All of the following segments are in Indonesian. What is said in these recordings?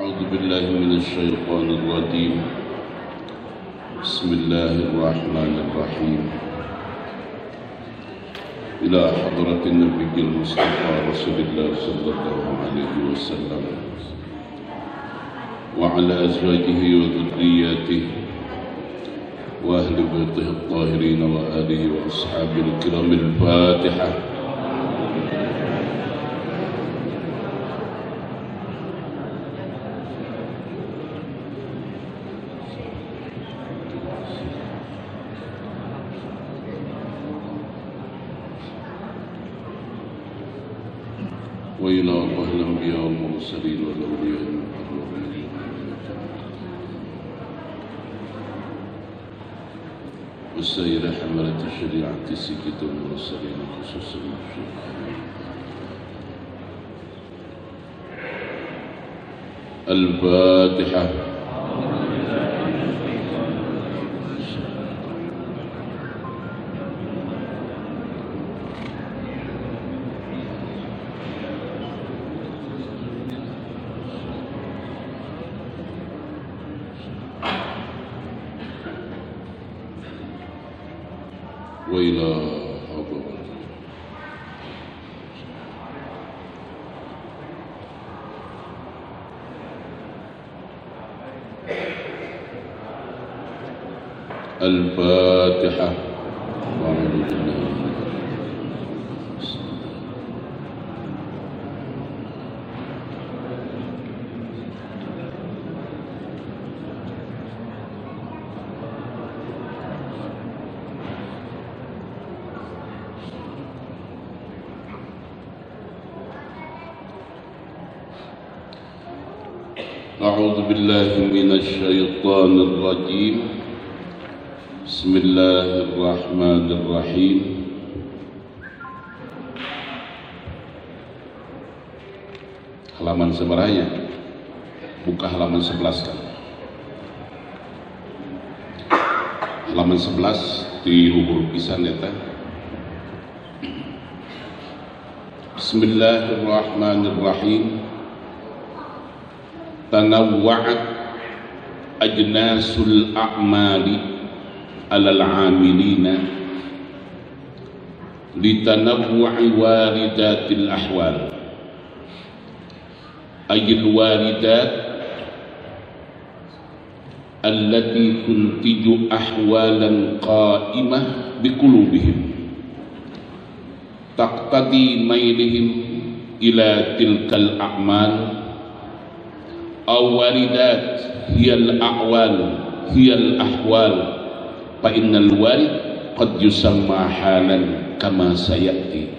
أعوذ بالله من الشيطان الرجيم. بسم الله الرحمن الرحيم. إلى حضرة النبي المصطفى رسول الله صلى الله عليه وسلم وعلى أزواجه وذرياته وأهل بيته الطاهرين وآله وأصحابه الكرام. الفاتحة. وإلى الله الأنبياء والمرسلين والأولياء المقربين والسائر حملة الشريعة سكت المرسلين خصوصا الفاتحة. وإلى حضرة الفاتحة. أعوذ بالله من الشيطان الرجيم. بسم الله الرحمن الرحيم. Halaman seberanya? Buka halaman 11 kan? Halaman 11 di huruf pisan eta. Bismillahirrahmanirrahim. Tanawwa'at ajnasul a'mali alal 'amilina litanawwu'i waridatil ahwal ayil waridat allati tuntiju ahwalan qa'imah biqulubihim taqtadi mailihim ila tilkal a'mal aw waridat hiyal a'wal hiyal ahwal fa innal warid qad yusamma halan kama sayati.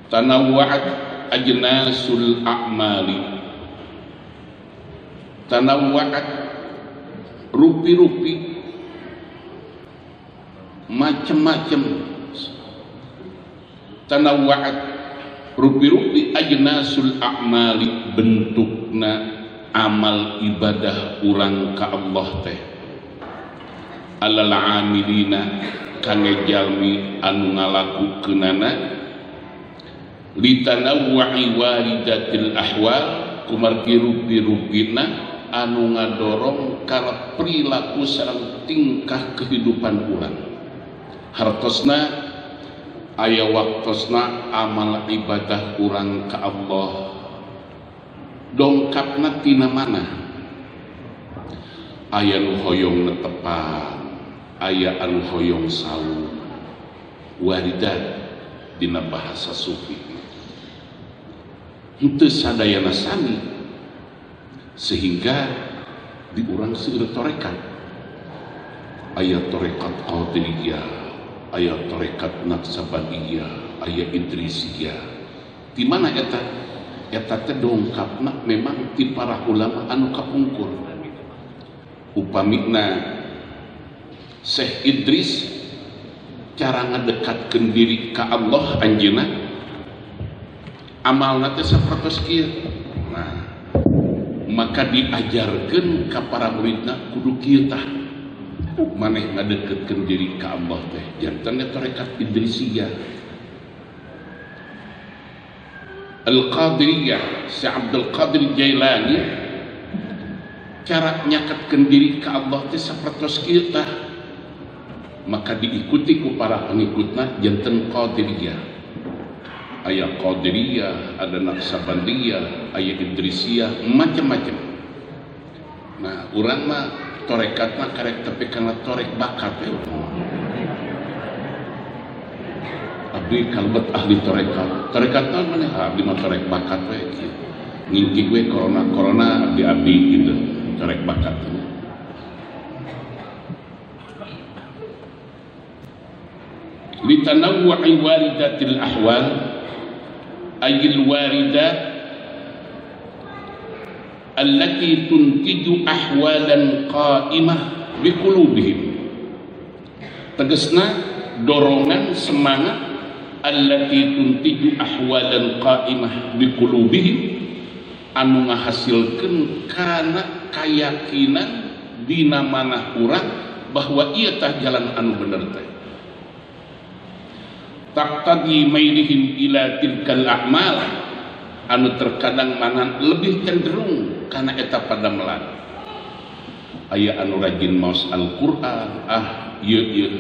Tanawwa'at ajnasul a'mali. Tanawwa'at rupi-rupi macam-macam. Tanawwa'at rupi-rupi ajnasul a'mali bentukna amal ibadah urang ka Allah teh alal amilina kangge jalmi anu ngalakukeunana litanawwu'i waridatil ahwal kumargi rupi-rupina anu ngadorong kana perilaku sareng tingkah kehidupan urang hartosna aya waktosna amal ibadah urang ka Allah dongkapna tina mana aya nu hoyong netepan aya anu hoyong sawu waridat dina bahasa sufi henteu sadayana sami sehingga di urang seueur torekat aya torekat qadiriyah aya tarekat Naqsabandiyah, aya Idrisiyah. Di mana eta? Eta teh dongkapna memang ti para ulama anu kapungkur. Upamina Syekh Idris cara ngadekatkeun diri ka Allah anjeunna amalna teh sapertos kieu. Nah, maka diajarkeun ka para muridna kudu kieu tah. Maneh ngadeketkeun diri ka Allah teh janten tarekat Idrisiyah Al-Qadiriyah, si Abdul Qadir Jailani, cara nyakatkeun diri ka Allah teh sapertos kieu tah, maka diikuti ku para pengikutna janten Qadiriyah. Aya Qadiriyah, ada Naqsabandiyah, aya Idrisiyah, macam-macam. Nah, urang mah torekatna karek tepi kana torek bakat we. Abdi kalbet ahli torekat. Torekat naon maneh? Abdi mah torek bakat we kieu. Ngingkik we corona abdi gitu. Torek bakat. Litanawwu'i waridatil ahwal ayil waridat allati tuntiju ahwalan qa'imah biqulubihim. Tegasna dorongan semangat allati tuntiju ahwalan qa'imah biqulubihim anu ngahasilkeun kana kayakinan dina manah urang bahwa ieu tah jalan anu bener teh. Taqtadi mailihim ila tilkal a'mal anu terkadang mana lebih cenderung karena eta padamelan. Aya anu rajin maos Al-Qur'an, ieu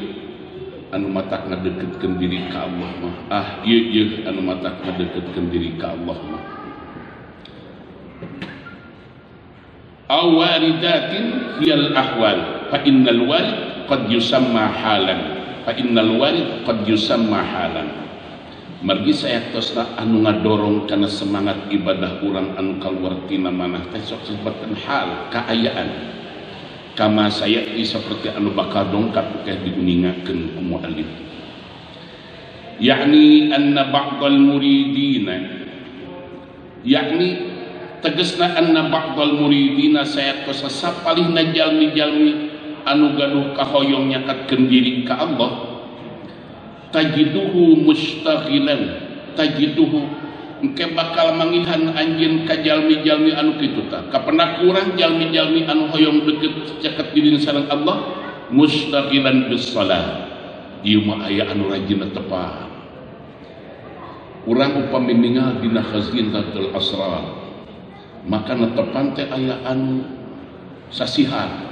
anu matak ngadeketkeun diri ka Allah mah, ieu anu matak ngadeketkeun diri ka Allah mah. Awaridatin fil ahwal fa innal warid qad yusamma halan. Margi sayatosna anu ngadorong kana semangat ibadah urang anu kaluar tina manah teh sok disebutkeun hal kaayaan. Kama sayati seperti anu bakal dongkap teh diuningakeun ku muallif. Yakni anna ba'dal muridina, yakni tegasna anna ba'dal muridina sayatosna sapalihna jalmi-jalmi anu gaduh kahoyong nyakatkeun diri ka Allah, tajiduhu mustaghilan, tajiduhu engke bakal mangihan anjeun ka jalmi-jalmi anu kitu tah kapendak urang jalmi-jalmi anu hoyong deukeut caket diri sareng Allah mustaghilan bis shalah. Ieu mah aya anu rajin tepa. Urang upami ningal dina khazinatul asrar, maka netepan teh aya anu sasihan,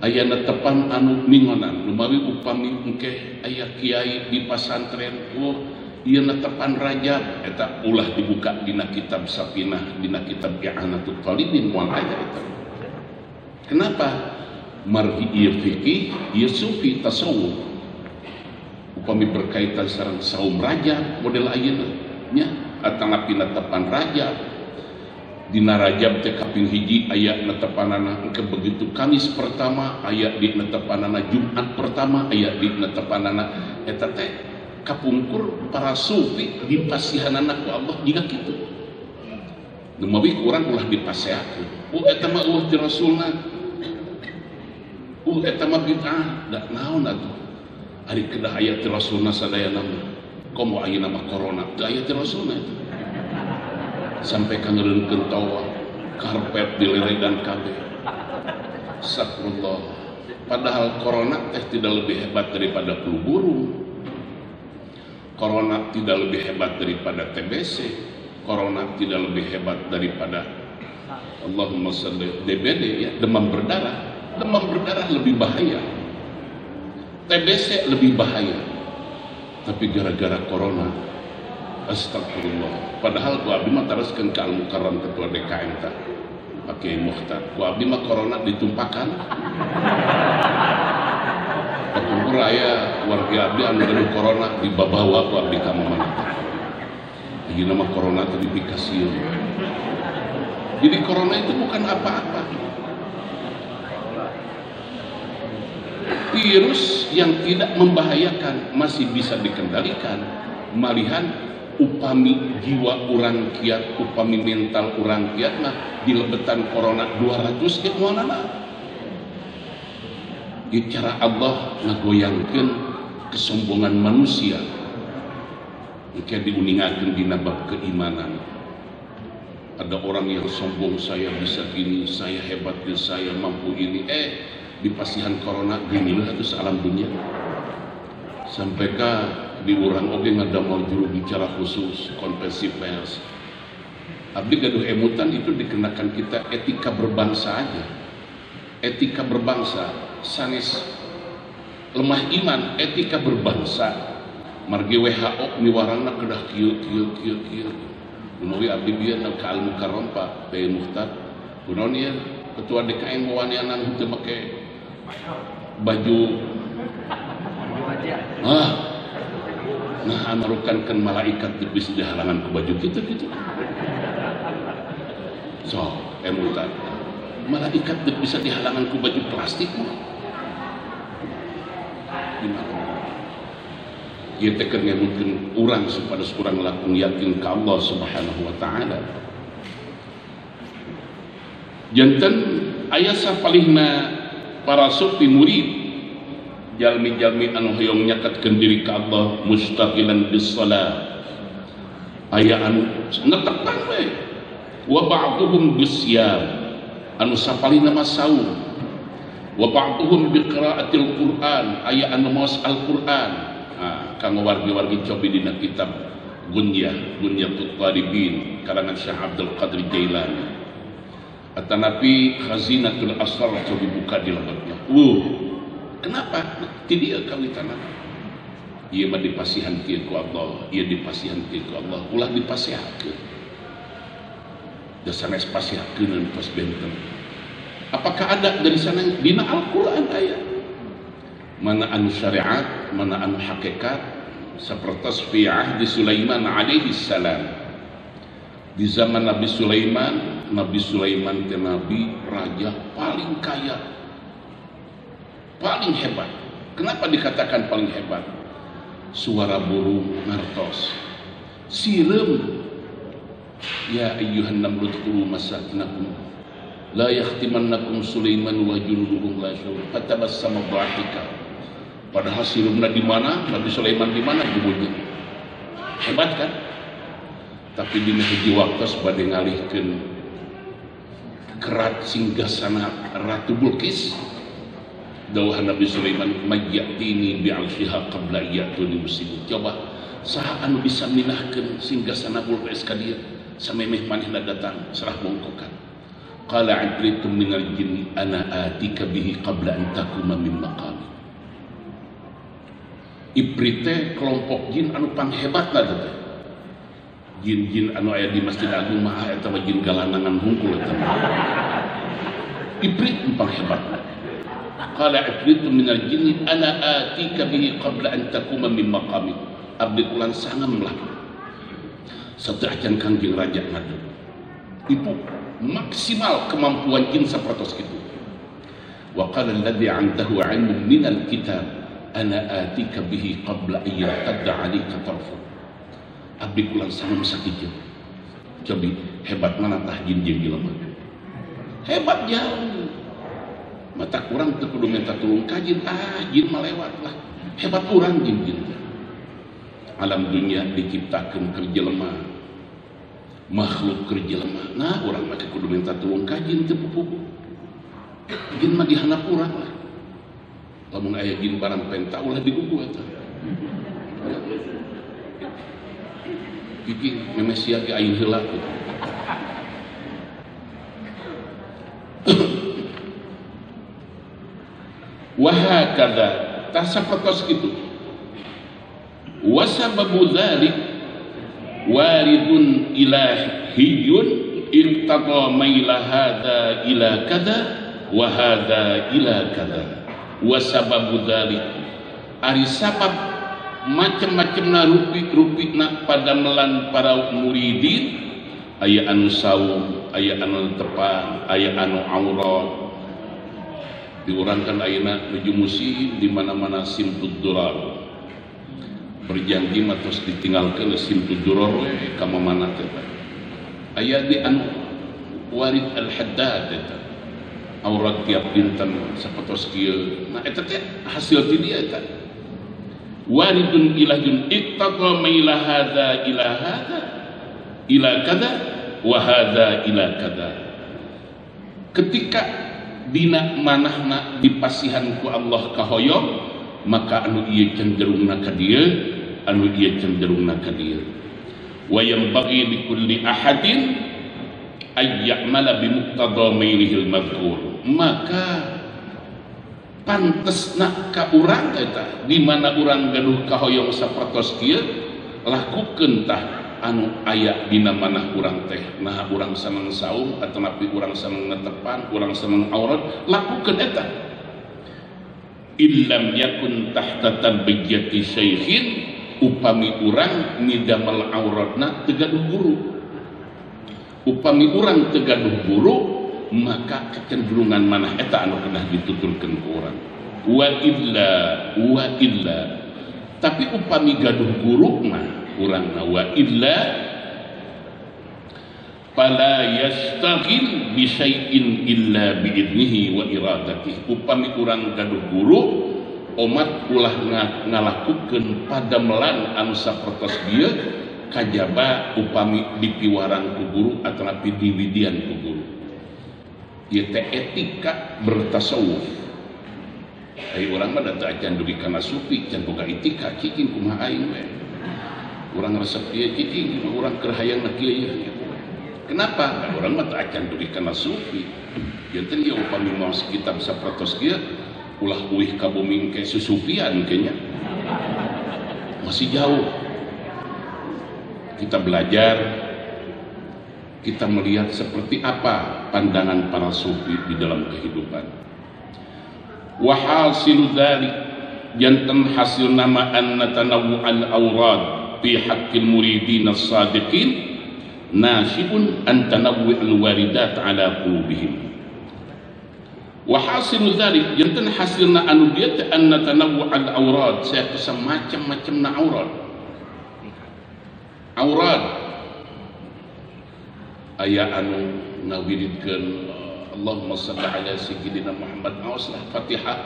aya netepan anu ningonan. Lumawi upami engke aya kiai di pasantren, ieu netepan Rajab eta ulah dibuka dina kitab Sapinah, dina kitab I'anatul Talibin moal aya eta. Kenapa? Margi ieu fikih, ieu sufi tasawuf. Upami berkaitan sareng saum Rajab model ayeuna nya atanapi netepan Rajab. Dina Rajab teh kaping hiji aya netepanana engke begitu Kamis pertama, aya di netepanana Jumat pertama, aya di netepanana eta teh kapungkur para sufi dipasihanana ku Allah jiga kitu. Dumawi urang ulah dipasehakeun. Eta mah eueuh ti Rasulna. Eta mah bid'ah. Da naon atuh? Ari kedah aya ti Rasulna sadayana mah. Komo ayeuna mah corona teu aya ti Rasulna eta. Sampai kangereunkeun tawaf karpet dileregan kabeh. Astagfirullah. Padahal corona teh tidak lebih hebat daripada flu burung. Corona tidak lebih hebat daripada TBC. Corona tidak lebih hebat daripada Allahumma shalli DBD ya, demam berdarah. Demam berdarah lebih bahaya. TBC lebih bahaya. Tapi gara-gara corona, astagfirullah. Padahal ku abdi mah taraskeun ka Al-Mukarram ketua DKM tah. Pakai Mukhtar. Ku abdi mah corona ditumpakan. Kumpul aya warga abdi anu gaduh corona dibabawa ku abdi ka mana. Ayeuna mah corona teh dipikasieun. Jadi corona itu bukan apa-apa. Virus yang tidak membahayakan masih bisa dikendalikan. Malihan upami jiwa urang kiat, upami mental urang kiat mah dilebetan corona 200 ge moalana. Di cara Allah ngagoyangkeun kesombongan manusia. Engke diuningakeun dina bab keimanan. Ada orang yang sombong, saya bisa gini, saya hebat, saya mampu ini. Di pasihan corona gini lah terus alam dunia. Sampai ke Abdi urang oge ngadamel juru bicara khusus konferensi pers. Abdi gaduh emutan itu dikenakan kita etika berbangsa aja. Etika berbangsa sanes lemah iman etika berbangsa. Margi WHO miwarangna kedah kieu. Menawi abdi bieu ka Al Mukarram Pak Bayi Muhtar. Kunaon ieu ketua DKM wanianan teu make baju nah merukankan malaikat bisa dihalangan ke baju gitu. So, emutan malaikat bisa dihalangan ke baju plastik gimana? Ia tekan ngemutkeun urang supados urang lakung yakin ka Allah Subhanahu wa taala. Janten aya sapalihna para sufi murid jalmi-jalmi anu hoyong nyakatkeun diri ka Allah mustaqilan bis shalah aya anu netepan we wa ba'dhum bisyam anu sapalihna mah saum wa ba'dhum bi qiraatil Qur'an aya anu maos Al-Qur'an. Kanggo wargi-wargi cobi dina kitab Gunyatul Talibin karangan Syekh Abdul Qadir Jailani atanapi Khazinatul Asrar cobi buka di lebetna. Kenapa? Ti dieu kawitanana. Ieu mah dipasihan ti ku Allah, ieu dipasihan ti ku Allah, ulah dipasihakeun. Da sanes pasihakeun pas benten. Apakah ada dari sana dina Al-Qur'an aya? Mana anu syariat, mana anu hakikat, sapertos fi ahdi Sulaiman alaihi salam. Di zaman Nabi Sulaiman teh nabi raja paling kaya, paling hebat. Kenapa dikatakan paling hebat? Suara burung ngartos, sireum. Ya ayyuhan namlu dkhulu masakinakum la yahtimannakum Sulaiman wa junuduhum la syurur fatabassama dhahika. Padahal sireumna di mana, Nabi Sulaiman di mana jebulna. Hebat kan? Tapi dina hiji waktos bade ngalihkeun kerat singgasana Ratu Bilqis. Dawuh Nabi Sulaiman mayyatini bi'arsyiha qabla ya'tuni muslimin. Coba saha anu bisa minahkeun singgasana Bilqis ka dieu samemeh manehna datang sarah bongkokan. Qala adritum minal jin ana atika bihi qabla an takuma min maqami. Ibrit teh kelompok jin anu panghebatna teh. Jin-jin anu aya di Masjid Agung mah eta mah jin galanangan hungkul eta. Ibrit panghebatna. Qala ifritun minal jinni ana atika bihi qabla an takuma min maqami. Abdi ulan sangem lah. Sateuacan Kangjeng Raja ngadu. Itu maksimal kemampuan jin sapertos kitu. Wa qala alladzi 'indahu 'ilmun minal kitab ana atika bihi qabla ayyatadda 'alaika tarfun. Abdi kulang sangem sakieu. Cobi hebat mana tah jin jeung jelema. Hebat jauh. Mata kurang teu kudu minta tulung ka jin, jin mah lewat lah. Hebat urang jin-jin. Alam dunia diciptakeun keur jelema. Makhluk keur jelema. Nah, urang mah kudu minta tulung ka jin teu pupuh. Jin mah dihandap urang lah. Lamun aya jin barang penta ulah digugu eta. Iki memesia ge aing heula. Wa hakadha tasapatos kitu. Wa sababu dzalik waridun ilahiyun irtada maila hadza ila kada wa hadza ila kada. Wa sababu dzalik ari sabab macam-macamna rupi-rupina pada melan para muridin aya anu saum, aya anu tepan, aya anu aurat. Diurangkan ayeuna nuju musim di mana-mana simtud durar. Berjanji mah tos ditinggalkeun simtud durar we ka mana teh. Aya di anu Warid Al-Haddad eta. Aurat tiap dinten sapatos kieu. Nah eta teh hasil ti dia eta. Waridun ilahun ittaqa maila hadza ila hadza ila kada wa hadza ila kada. Ketika dina manahna dipasihan ku Allah kahoyong maka anu ieu cenderungna ka dieu anu ieu cenderungna ka dieu. Wa yanbaghi likulli ahadin ay ya'mala bi muqtada mailihil madhkur. Maka pantesna ka urang eta di mana urang gaduh kahoyong sapertos kieu lakukeun tah anu aya dina manah urang teh. Nah urang seneng saum ataupun urang seneng netepan, urang seneng aurat, lakukeun eta. Illam yakun tahta tarbiyati syaikhin, upami urang ngidamel auratna teu gaduh guru. Upami urang teu gaduh guru, maka kecenderungan manah eta anu kedah dituturkeun ku urang. Wa illa tapi upami gaduh guru mah urangna wa illa fala yastaghil bi syai'in illa bi idnihi wa iradatihi. Upami urang gaduh guru umat ulah ngalakukeun padamelan anu sapertos dieu kajaba upami dipiwarang ku guru ataupun diwidian ku guru. Ieu teh etika bertasawuf. Ai urang mah da teu acan dugi kana sufi, can boga etika cicing kumaha aing we. Urang resep ieu cicing urang keur hayangna kieu ye. Kenapa? Kan urang mah teu acan dugi kana sufi. Janten ieu upami maos kitab sapertos kieu ulah uih ka bumi ke susufian kayaknya. Masih jauh. Kita belajar, kita melihat seperti apa pandangan para sufi di dalam kehidupan. Wa hasilu dzalik jantan hasil nama anna tanawwu'al awrad fi haqqil muridin as-sadiqin nasibun an tanawwu'al waridat ala qulubihim. Wa hasilu dzalik jantan hasilna anu dieu teh anna tanawwu'al awrad saya macam-macamna aurat. Aurat aya anu ngawiridkeun Allahumma shalli ala sayyidina Muhammad awaslah Fatihah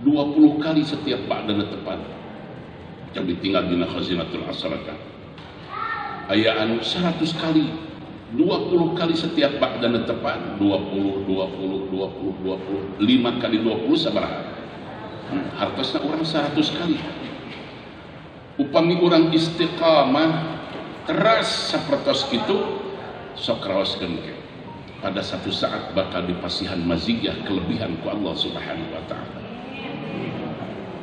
20 kali setiap ba'da tepat. Yang ditinggal dina khazinatul asraka. Aya anu 100 kali 20 kali setiap ba'da tepat 20 5 kali 20 sabaraha. Hartosna urang 100 kali. Upami urang istiqamah teras sapertos kitu sok raoskeun ke. Pada satu saat bakal dipasihan maziyah kelebihan ku Allah Subhanahu wa taala.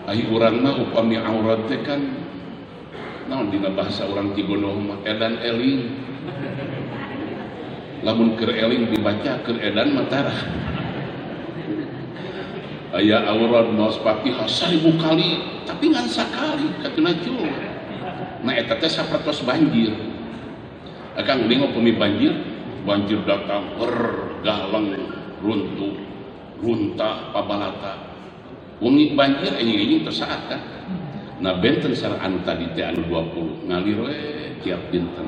Ai urang mah upami aurat teh kan naon dina bahasa urang Cigonoh mah edan eling. Lamun keur eling dibaca keur edan mah tarah. Aya aurat maos Fatihah 1000 kali tapi ngan sakali katuna cul. Nah eta teh sapertos banjir. Akang nengok upami banjir datang galang runtuh runtah pabalata wengi banjir enjing tersaat kan. Nah benten sareng anu tadi teh anu 20 ngalir we tiap dinten.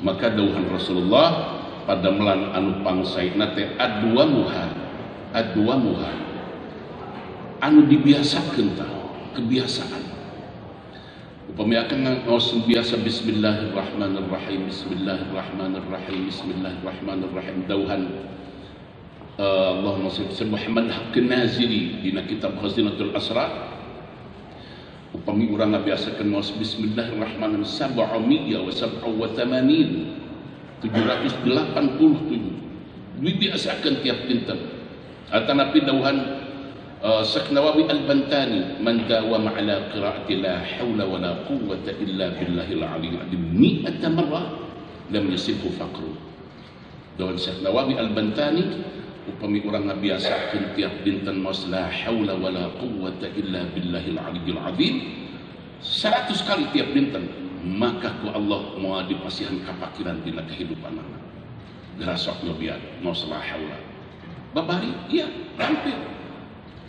Maka dawuhan Rasulullah pada melan anu pangsaina teh adwamuha anu dibiasakeun tah kebiasaan. Upami akan ngaos biasa bismillahirrahmanirrahim bismillahirrahmanirrahim bismillahirrahmanirrahim dauhan Allahumma shalli ala Muhammad haqqin nazili dina kitab Khazinatul Asrar. Upami urang ngabiasakeun maos bismillahirrahmanirrahim 787 dibiasakeun tiap dinten. Atanapi dauhan Syekh Nawawi Al-Bantani man dawama ala qiraati la haula wala quwwata illa billahil aliyyil azim 100 marrah lam yasibhu faqru. Dawan Syekh Nawawi Al-Bantani upami urang ngabiasakeun tiap dinten maos la haula wala quwwata illa billahil aliyyil azim 100 kali tiap dinten, maka ku Allah moal dipasihan kapakiran dina kehidupan anak. Gerasok nyobian maos la haula. Babari iya hampir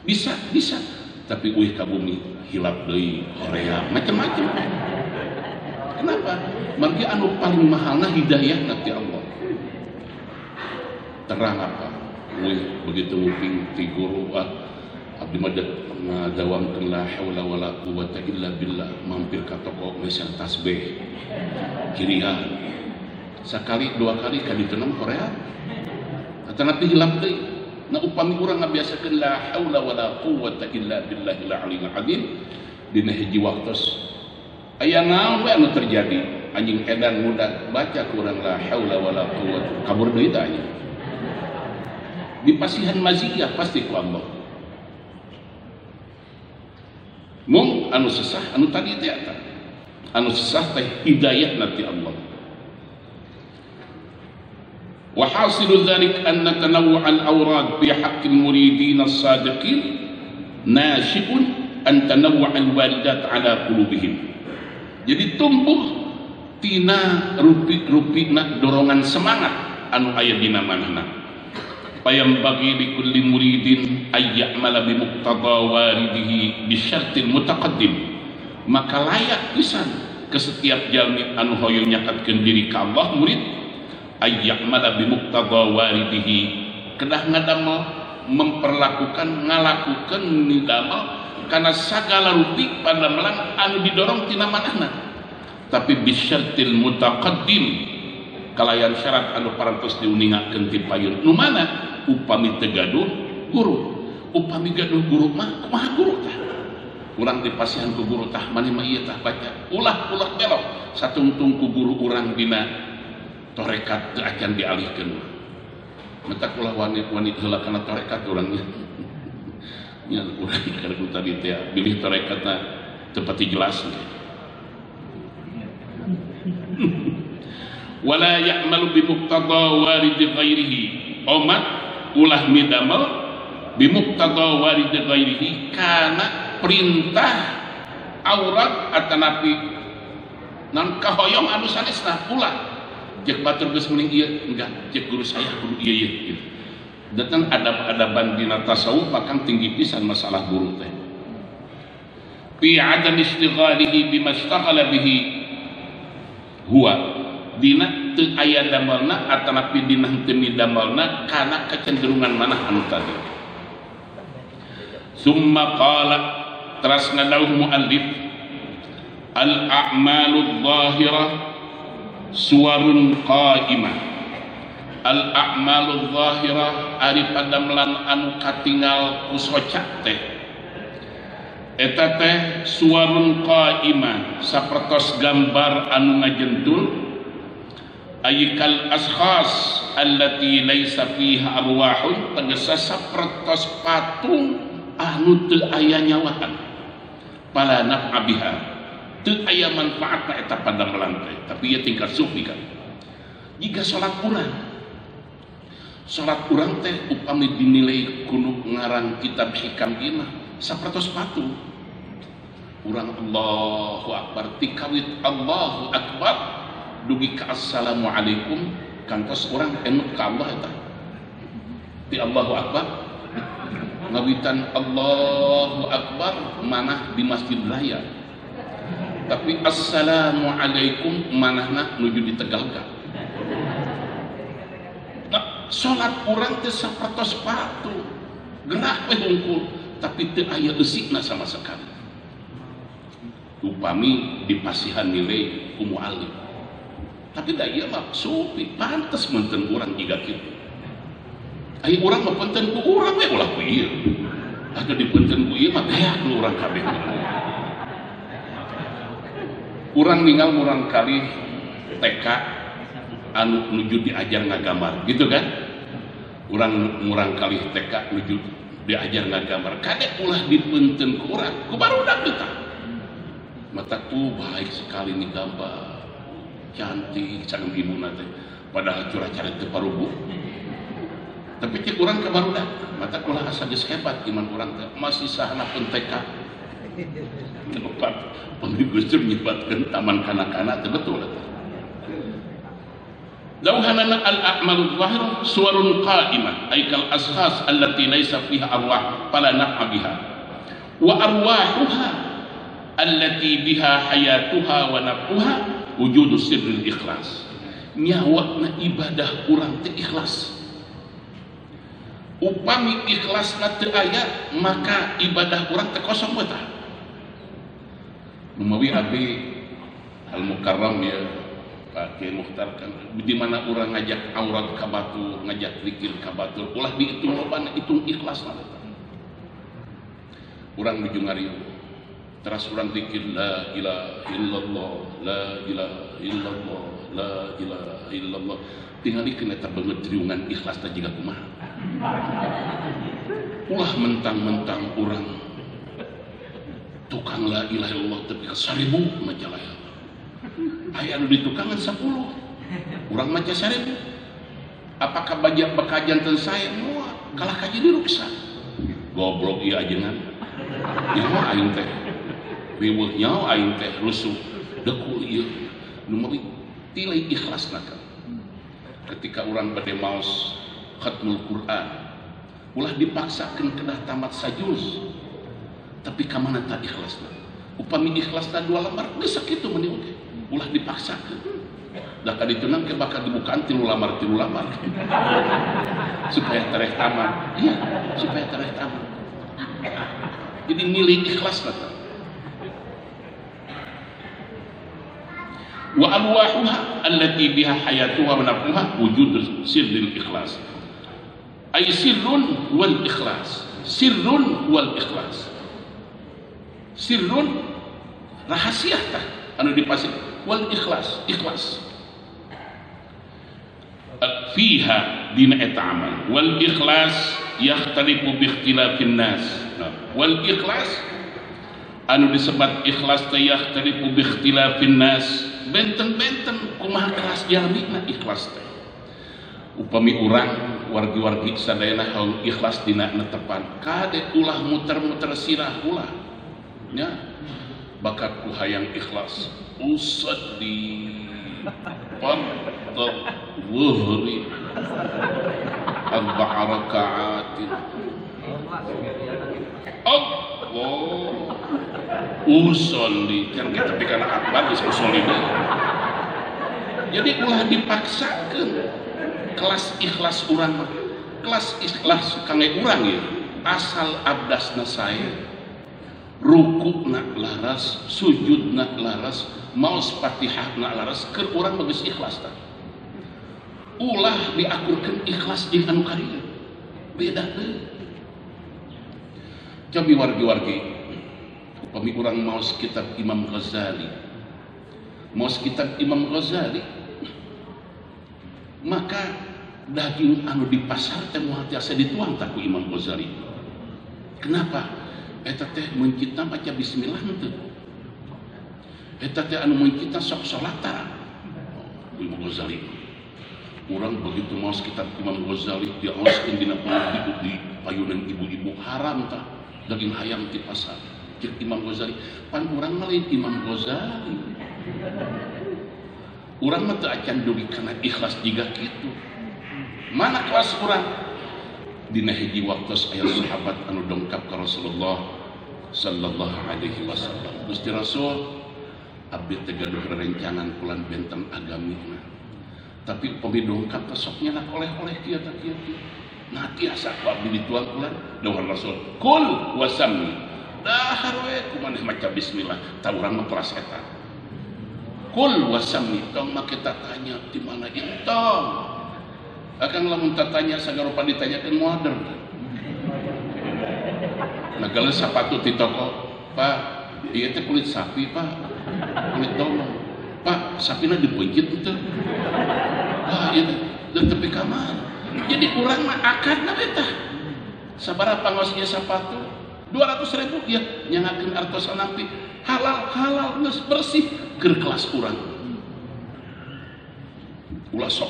bisa tapi uih ka bumi hilap deui Korea macam-macam. Kenapa? Margi anu paling mahalna hidayah nanti Allah. Terang apa? Uih begitu nguping ti guru abdi mah ngadawamkeun la haula wala quwwata illa billah mampir ka toko mesan tasbih kirian sakali 2 kali ka ditenang Korea atanapi hilap deui. Nah upami urang ngabiasakeun la haula wala quwwata illa billahil aliyyil azim dina hiji waktos aya naon we anu terjadi anjing edan muda baca kurang la haula wala quwwata kabur deui tah anjing di pasihan maziyah pasti ku Allah mung anu sesah anu tadi teh eta anu sesah teh hidayah nanti Allah wa hasilu dzalik anna tanawwu' al-awrad bi haqqil muridin as-sadiqin nashi'un an tanawwu' al-walidat ala qulubihim. Jadi tumbuh tina rupi-rupina dorongan semangat anu aya dina manehna. Payam bagi li kulli muridin ay ya'mala bi muqtada waridihi bi syartil mutaqaddim. Maka layak pisan ke setiap jalmi anu hoyong nyakatkeun diri ka Allah murid ay ya'mala bi muqtada waridihi kedah ngadamel memperlakukan ngalakukeun nidamel karena segala rupi pandamelan anu didorong tina manehna tapi bisyartil mutaqaddim kalayan syarat anu parantos diuningakeun ti payun nu mana upami teu gaduh guru upami gaduh guru mah kumaha guru tah urang dipasihan ku guru tah mani mah ieu tah baca ulah belok satungtung ku guru urang dina torekat teu acan dialihkeun mentak ulah wanita heula kana torekat urangnya nya urang karek tadi teh bilih torekatna teu pati jelas wala ya'malu bi muqtada warid ghairihi umat ulah midamel bi muqtada warid ghairihi kana perintah aurat atanapi nan kahoyong anu sanesna ulah jek batur geus mending ieu enggak jek guru saya kudu ieu gitu. Datang adab-adaban dina tasawuf akan tinggi pisan masalah guru teh fi adam istighalihi bima ishtaghala bihi huwa dina teu aya damelna atanapi dina teu midamelna kana kecenderungan manah anu tadi summa qala terasna dawuh muallif al a'malu dhahirah suwarun qa'imah al a'malu dhahirah ari padamelan anu katingal ku soca teh eta teh suwarun qa'imah sapertos gambar anu ngajentul ayikal ashkhas allati laisa fiha arwahun tegesa sapertos patung anu teu aya nyawaan pala naf'a biha teu aya manfaatna eta padamelan teh tapi ieu tingkat sufi kan jika salat urang teh upami dinilai kudu ngarang kitab hikam ieu mah sapertos patung urang Allahu akbar tikawit Allahu akbar dugi ka assalamualaikum kantos urang enut ka Allah eta ti Allahu akbar ngawitan Allahu akbar manah di masjid raya tapi assalamualaikum manahna nuju di Tegalga nah, salat urang teh sapertos patung gerak we hungkul tapi teu aya eusikna sama sekali upami dipasihan nilai ku muallim tapi da ieu mah sufi pantes meunteun urang jiga kitu ai urang mah punten ku urang we ulah ku ieu atuh dipunten ku ieu mah beak nu urang kabeh urang ninggal urang kali TK anu nuju diajar ngagambar gitu kan urang kali TK nuju diajar ngagambar kadek ulah dipunten ku urang ku barudak teh mata baik sekali nih gambar cantik sareng imuna teh padahal curah-curah teu parubuh tapi cek urang ke barudak mata ulah asa geus hebat iman urang teh masih sahana pun TK tempat pemigusur nyebatkeun taman kanak-kanak teh betul eta dauhanana al-a'malu dhahir suwarun qa'imah ay kal ashas allati laysa fiha arwah fala naf'a biha wa arwahuha allati biha hayatuha wa naf'uha wujudu sirril ikhlas nyawakna ibadah urang teh ikhlas upami ikhlasna teu aya maka ibadah urang teh kosong betah Umawi Abi Al-Mukarram ya Pak Kiai Mukhtar kan di mana orang ngajak aurat ka batur ngajak zikir ka batur ulah dihitung lobana hitung ikhlas mah urang nuju ngariung Terus orang zikir la ilaha illallah, la ilaha illallah, la ilaha illallah. Tingalikeun eta beungeut triungan ikhlas teh jiga kumaha. Ulah mentang-mentang urang tukang la ilaha illallah tapi ka 1000 maca la ilaha. Aya anu di tukangan 10. Urang maca 1000. Apakah bajak bakajan teu saya moal kalah kaji di ruksa. Goblok ieu ajengan. Ieu mah aing teh riweuh nyaho aing teh rusuh deku ieu nu meuli tilai ikhlasna kan. Ketika orang bade maos khatmul Quran ulah dipaksakeun kedah tamat sajuz tapi ka mana tah ikhlasna. Upami ikhlasna 2 lembar geus sakitu meni oge ulah dipaksakeun. Da kaditunang ke bakal dibukaan 3 lamar supaya tareh tamat. Iya, supaya tareh tamat. Jadi nilai ikhlasna tah. Wa alwahuha allati biha hayatuha wa nafsuha wujud sirril ikhlas. Ay sirrun wal ikhlas. Sirrun wal ikhlas. Sirrun rahasia tah anu dipasih wal ikhlas, ikhlas. Fiha dina eta amal. Wal ikhlas yakhtalifu bi ikhtilafin nas. Wal ikhlas anu disebat ikhlas teh yakhtalifu bi ikhtilafin nas. Benten-benten kumaha kelas jalmina ikhlas teh. Upami urang wargi-wargi sadayana haul ikhlas dina netepan kade ulah muter-muter sirah ulah nya bakat ku hayang ikhlas usaddi fardhu wuhri 4 raka'atin Allah usolli kan kita pikir akbar geus usolli deh. Jadi ulah dipaksakeun kelas ikhlas urang mah kelas ikhlas kangge urang ya asal abdasna saya rukukna laras sujudna laras maos Fatihahna laras keur urang geus ikhlas tah. Ulah diakurkeun ikhlas jeung anu kadieu beda deui. Cobi wargi-wargi upami urang maos kitab Imam Ghazali maka daging anu di pasar teh moal tiasa dituang tak ku Imam Ghazali. Kenapa? Eta teh mun kita baca bismillah teu. Eta teh anu mun kita sok salatan. Imam Ghazali. Urang begitu maos kitab Imam Ghazali diaoskeun dina di payunan ibu-ibu haram tah daging hayam di pasar. Cek Imam Ghazali, pan urang mah lain Imam Ghazali. Urang mah teu acan dugi kana ikhlas jiga kitu. Mana kelas urang? Dina hiji waktos aya sahabat anu dongkap ka Rasulullah sallallahu alaihi wasallam. Gusti Rasul abdi teh gaduh rerencangan kulan benten agamina. Tapi upami dongkap teh sok nyenak oleh-oleh kieu tah kieu. Nah tiasa ku abdi dituang kulan dawuh Rasul, "Kul wasammi." Dahar we kumaneh maca bismillah, tah urang mah kelas eta. Kul wasammi, tong make tanya di mana intong. Akan lamun tatanya sagarupa ditanyakeun modern. Nagala sapatu di toko, Pak, ieu teh kulit sapi, Pak. Kulit domba. Pak, sapina dipeunjit teu? Wah, ieu teh tepi ka mana? Jadi urang mah akadna eta. Sabaraha pangosnya sapatu? 200.000 ya nyangakeun artos nampi halal geus bersih keur kelas urang. Ulah sok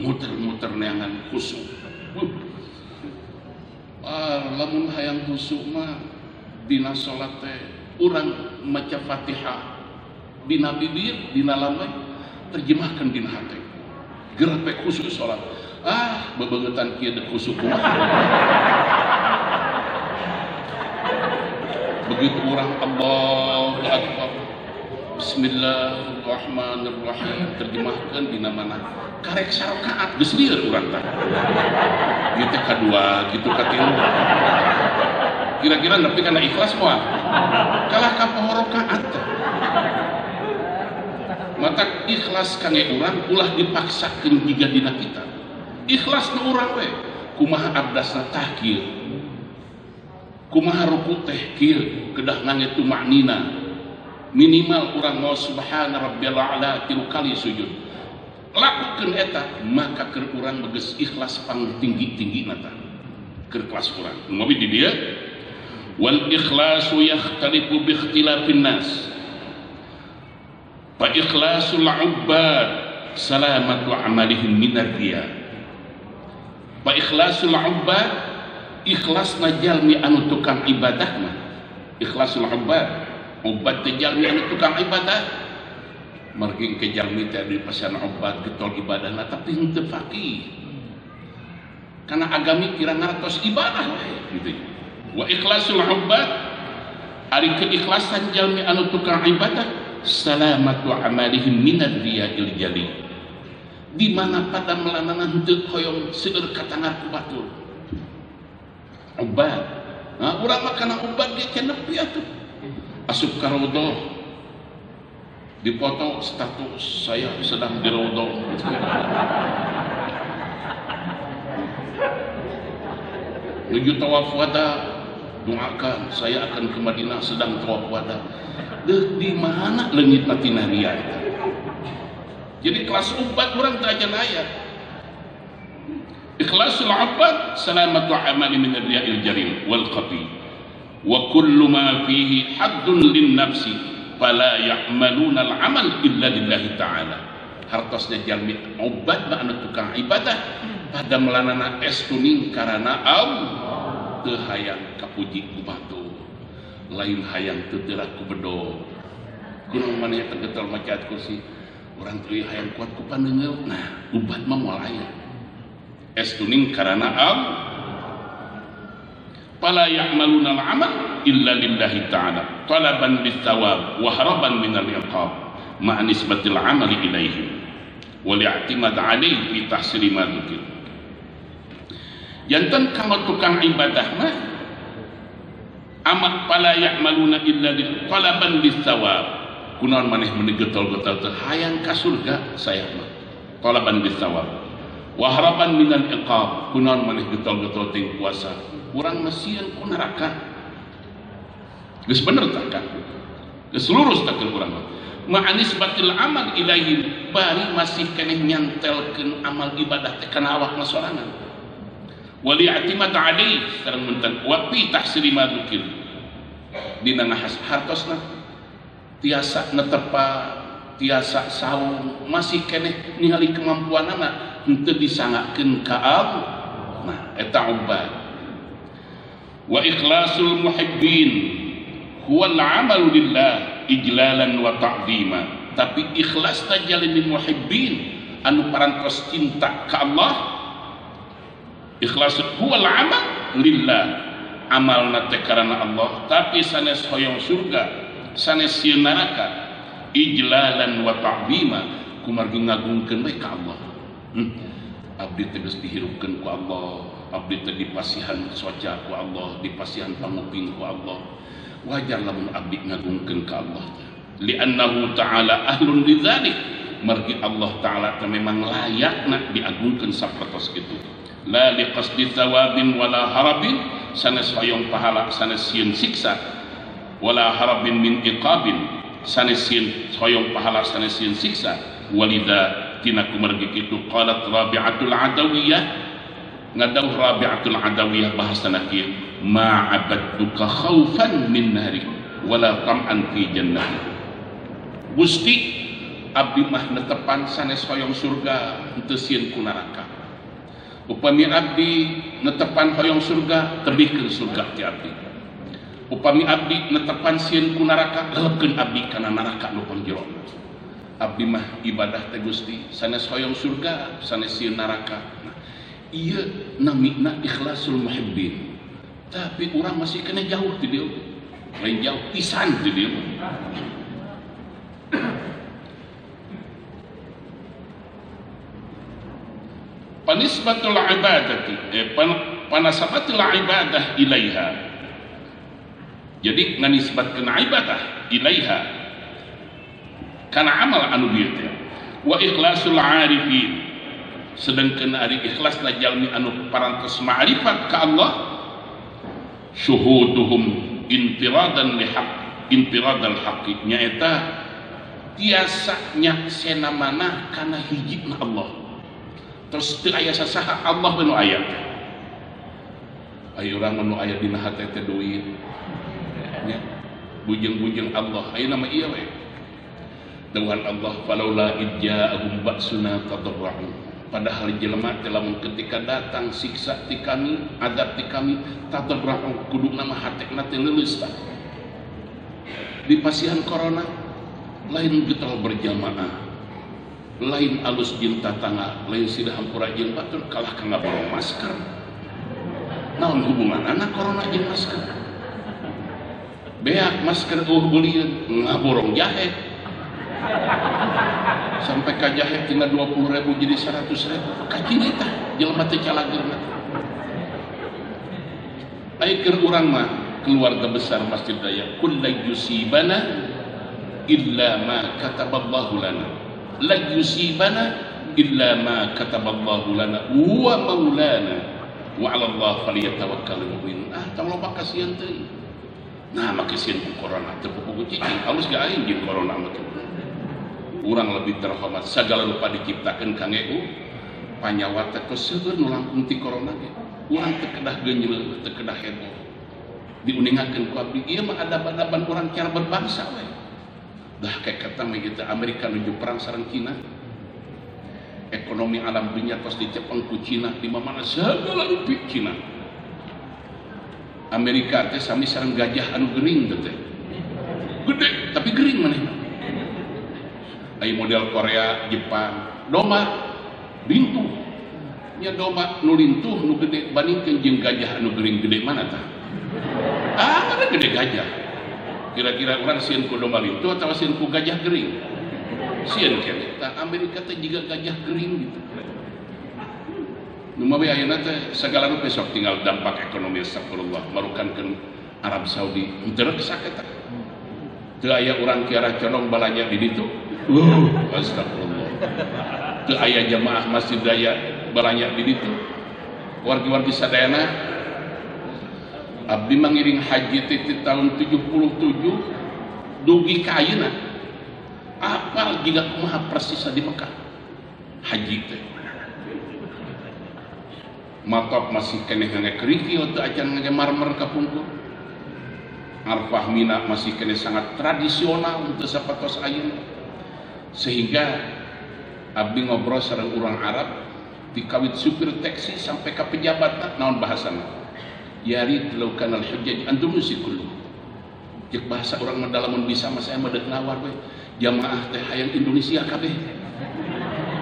muter-muter neangan khusyuk. Lamun hayang khusyuk mah dina salat teh urang maca Fatihah dina bibir dina lamai terjemahkeun dina hate. Geura pe khusyuk salat. Bebeungetan kieu deuk khusyuk kumaha. Begitu orang Allahu Akbar Bismillahirrahmanirrahim terjemahkan dina mana karek sarakaat geus lieur urang tah ieu teh kadua gitu katilu kira-kira nepi kana ikhlas moal kalah ka poho rakaat teh mata ikhlas kangge urang ulah dipaksakeun jiga dina kita ikhlas nu urang we kumaha abdasna tah kieu kumaha ruku teh kieu kedah ngangge tumaknina minimal urang mau subhana rabbiyal a'la 3 kali sujud lakukeun eta maka keur urang beges ikhlas pang tinggi-tinggina tah keur kelas urang mobil di dia wal ikhlasu yakhtalifu bi ikhtilafin nas fa ikhlasul ubbad salamatu amalihim minar riya fa ikhlasul ubbad ikhlasna jalmi anu tukang ibadah mah ikhlasul ubbad teh jalmi anu tukang ibadah margi ke jalmi teh di pasan ubbad getol ibadahna tapi henteu faqih karena agami kira ngartos ibadah gitu wa ikhlasul ubbad ari keikhlasan jalmi anu tukang ibadah salamatu amalihim minar riya'il jali di mana pada melanana henteu hoyong seueur katangar ku batur ubbad nah urang mah kana ubbad ge can nepi atuh asup ka raudhah dipoto status saya sedang di raudhah menuju tawaf wada doakan saya akan ke Madinah sedang tawaf wada di mana leungit tina ria eta jadi kelas ubat orang teu ajan aya ikhlasul ubbad salamatu amali min ar-riya'il jarim wal khafi wa kullu ma fihi haddun lin nafsi fala ya'maluna al-amal illa lillahi ta'ala hartosna jalmi ubbad mah anu tukang ibadah pada melanana estuning karana Allah teu hayang kapuji ku batu lain hayang teu teurak ku bedo kunaon maneh tegetol macaat kursi urang teu hayang kuat ku pandeungeul nah ubbad mah moal aya estuning karana Allah fala ya'maluna al-amal illa lillahi ta'ala talaban lis-thawab wa haraban minal iqab ma'a nisbatil amali ilaihim wal i'timad 'alaihi fi tahsili ma dzikir janten kanggo tukang ibadah mah amat fala ya'maluna illa lil talaban lis-thawab kunaon maneh meuni getol-getol teh hayang ka surga saya mah talaban lis-thawab wa haraban minal iqab kunaon maneh getol-getol teh puasa urang mesieun ku neraka geus bener tah kan geus lurus tah keur urang ma'anis batil amal ilahi bari masih keneh nyantelkeun amal ibadah teh kana awakna sorangan wal i'timad 'alaihi sareng munten wa fi tahsili ma dzikir dina ngahas hartosna tiasa netepa tiasa saung masih keneh ningali kemampuanna henteu disangakeun ka Allah nah eta ubbad wa ikhlasul muhibbin huwa al-amalu lillah ijlalan wa ta'zima tapi ikhlas tajalil muhibbin anu parantos cinta ka Allah ikhlas huwa al-amal lillah amalna teh karana Allah tapi sanes hoyong surga sanes sieun neraka ijlalan wa ta'zima kumargi ngagungkeun we ka Allah abdi teh geus dihirupkeun ku Allah abdi teh dipasihan soca ku Allah dipasihan panguping ku Allah wajar lamun abdi ngagungkeun ka Allah li'annahu ta'ala ahlun lidzalik margi Allah ta'ala teh memang layakna diagungkeun sapertos kitu la liqasdi thawabin wala harabin sanes hoyong pahala sanes sieun siksa wala harabin min iqabin sanes sieun hoyong pahala sanes sieun siksa walida tina kumargi kitu qalat Rabi'atul Adawiyah ngadawuh Rabi'atul Adawiyah bahasana kieu ma abadtuka khaufan min nari wala tam'an fi jannati Gusti abdi mah netepan sanes hoyong surga henteu sieun ku neraka upami abdi netepan hoyong surga tebihkeun surga ti abdi upami abdi netepan sieun ku neraka lelebkeun abdi kana neraka nu panjero abdi mah ibadah teh Gusti sanes hoyong surga sanes sieun neraka nah, ieu namina ikhlasul muhibbin tapi urang masih kena jauh ti dieu lain jauh pisan ti dieu panisbatul ibadati panasabatul ibadah ilaiha jadi nganisbatkeun ibadah ilaiha kana amal anu dieu teh wa ikhlasul arifin sedengkeun ari ikhlasna jalmi anu parantos ma'rifat ka Allah syuhuduhum intiradan lihaq intiradal haqi nyaeta tiasa nyaksena mana kana hijibna Allah terus teu aya sasaha Allah nu aya aya urang nu aya dina hate teh duit nya bujeng-bujeng Allah aya nama ieu we dawuhan Allah falaula idja'ahum ba'suna tadarra'u padahal jelema teh lamun ketika datang siksa ti kami adab ti kami tadarra'u kudu nama hatena teh leuleus tah di pasihan corona lain getol berjamaah lain alus jeung tatangga lain sidah hampura jeung batur kalah ka ngaborong masker naon hubungan anak corona jeung masker beak masker beulieun ngaborong jahe sampai ka jahe tina 20.000 jadi 100.000 kacini tah jelema teh calageurna aya keur urang mah keluarga besar Masjid Raya kullu yusibana illa ma kataballahu lana la yusibana illa ma kataballahu lana wa maulana wa 'ala Allah falyatawakkalul mu'minun tong loba kasihan teuing nah make sieun ku corona teu puguh cicing alus ge aing jeung corona mah urang lebih terhormat sagala rupa diciptakeun kangge panyawa teh tos seueur nu langkung ti corona ge urang teu kedah geunyeuleuh teu kedah heboh diuningakeun ku abdi ieu mah adab-adaban urang cara berbangsa we dah kayak kata mah kita Amerika nuju perang sareng Cina ekonomi alam dunia tos dicepeng ku Cina di mana segala rupi Cina Amerika teh sami sareng gajah anu gering teh gede tapi gering maneh aya model Korea Jepang domba lintuh nya domba nu lintuh nu gede bandingkeun jeung gajah anu gering gede mana tah ada gede gajah kira-kira orang sieun ku domba lintuh atau sieun ku gajah gering sieun keneh tah Amerika teh jiga gajah gering gitu nu mah ayeuna teh sagala rupa sok tinggal dampak ekonomi astagfirullah marukankeun Arab Saudi henteu reksa eta teu aya urang kiara condong balanya di ditu astagfirullah teu aya jamaah Masjid Raya balanya di ditu wargi-wargi sadayana abdi mangiring haji ti tahun 77 dugi ka ayeuna apal jiga kumaha persis di Mekah haji teh matop masih keneh ngage kerikil teu acan ngage marmer ka pungkur Arfah Mina masih keneh sangat tradisional teu sapatos ayeuna sehingga abdi ngobrol sareng urang Arab dikawit supir taksi sampai ka pejabat naon bahasana yari law kana al-hujjaj andalusi kullu cek bahasa urang mah lamun bisa mah saya medek nawar we jamaah teh hayang Indonesia kabeh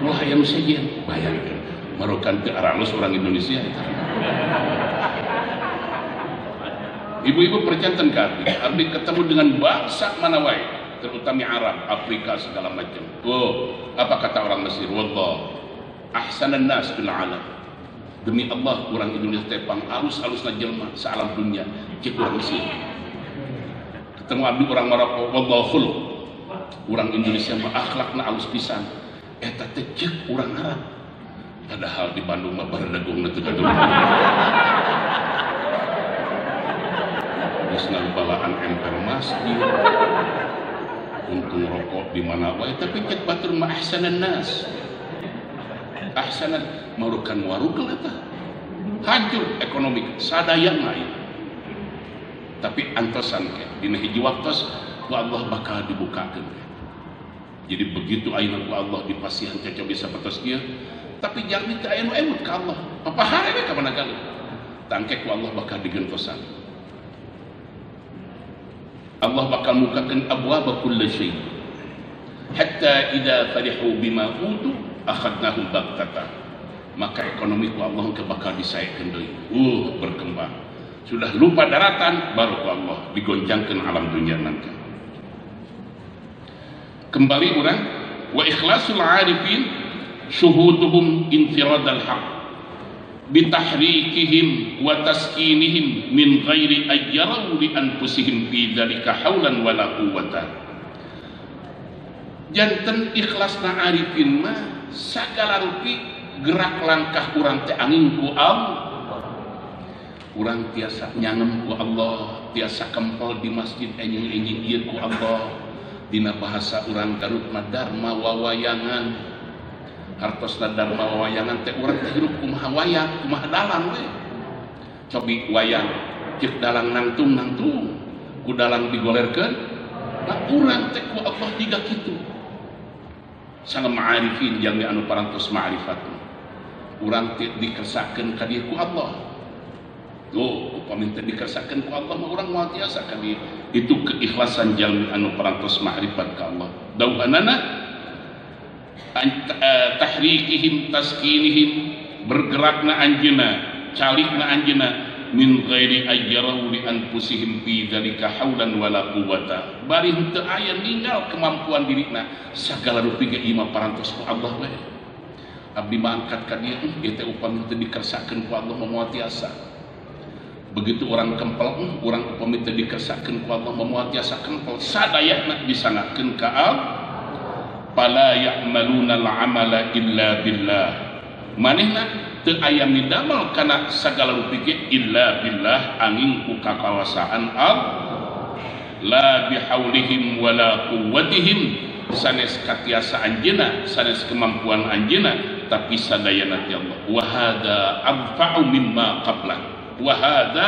nu hayang sejen bayangkeun marokan teu aralus urang Indonesia eta ibu-ibu percanten ka abdi ketemu dengan bangsa mana wae terutama Arab Afrika segala macam apa kata orang Mesir wallah ahsanan nas fil alam demi Allah orang Indonesia tepang alus-alusna jelema saalam dunia cek urang Mesir ketemu abdi orang Maroko wallahu khuluq urang Indonesia mah akhlakna alus pisan eta teh cek urang Arab padahal di Bandung mah baredagungna teu gaduh geus ngabalaan emper masjid untung rokok di mana wae tapi cek batur mah ahsanan nas ahsanan marukan warugel eta hancur ekonomi sadayana ieu tapi antosan ke dina hiji waktos ku Allah bakal dibukakeun jadi begitu ayeuna ku Allah dipasihan cocok bisa patos kieu tapi jalmi teh aya nu emut ka Allah papahare we ka managalu tangke ku Allah bakal digentosan Allah bakal mukakeun abwaaba kulli syai hatta idza farihu bima utu akhadnahum baghtatan maka ekonomi ku Allah ke bakal disaekeun deui berkembang sudah lupa daratan baru ku Allah digoncangkeun alam dunia nanti kembali urang wa ikhlasul arifin syuhuduhum infiradal haq bitahrikihim wa taskinihim min ghairi ayyaraw li anfusihim fi dzalika haulan wala quwwata janten ikhlasna arifin mah sagala rupi gerak langkah urang teh angin ku Allah urang tiasa nyangem ku Allah, tiasa kempel di masjid enjing-enjing ieu ku Allah. Dina bahasa urang Garut mah dharma wawayangan. Hartosna dharma wawayangan teh urang teh hirup kumaha wayang, kumaha dalang we. Cobi wayang cek dalang nangtung ku dalang digolerkeun. Nah urang teh ku Allah jiga kitu. Sang ma'arifin jami anu parantos ma'rifat. Urang teh dikersakeun ka dieu ku Allah. Tuh, upami teh dikersakeun ku Allah mah urang moal tiasa ka dieu. Itu keikhlasan jalmi anu parantos ma'rifat ka Allah. Dauhanana tahrikihim taskinihim bergerakna anjeuna, calikna anjeuna min ghairi ajrahu li anfusihim fi dzalika haulan wala quwwata. Bari henteu aya ninggal kemampuan dirina sagala rupi ge ieu mah parantos ku Allah we. Abdi mah angkat ka dieu ieu teh upami teu dikersakeun ku Allah moal tiasa. Begitu orang kempel orang upami teu dikersakeun ku Allah moal tiasa kempel sadayana disangakeun ka Allah. Fala ya'maluna al-amala illa billah. Manehna teu aya midamel kana sagala rupi ge illa billah angin ku kakawasaan Allah. La bihaulihim wala quwwatihim, sanes katiasa anjeuna, sanes kemampuan anjeuna, tapi sadayana ti Allah. Wa hada arfa'u mimma qabla. Wa hada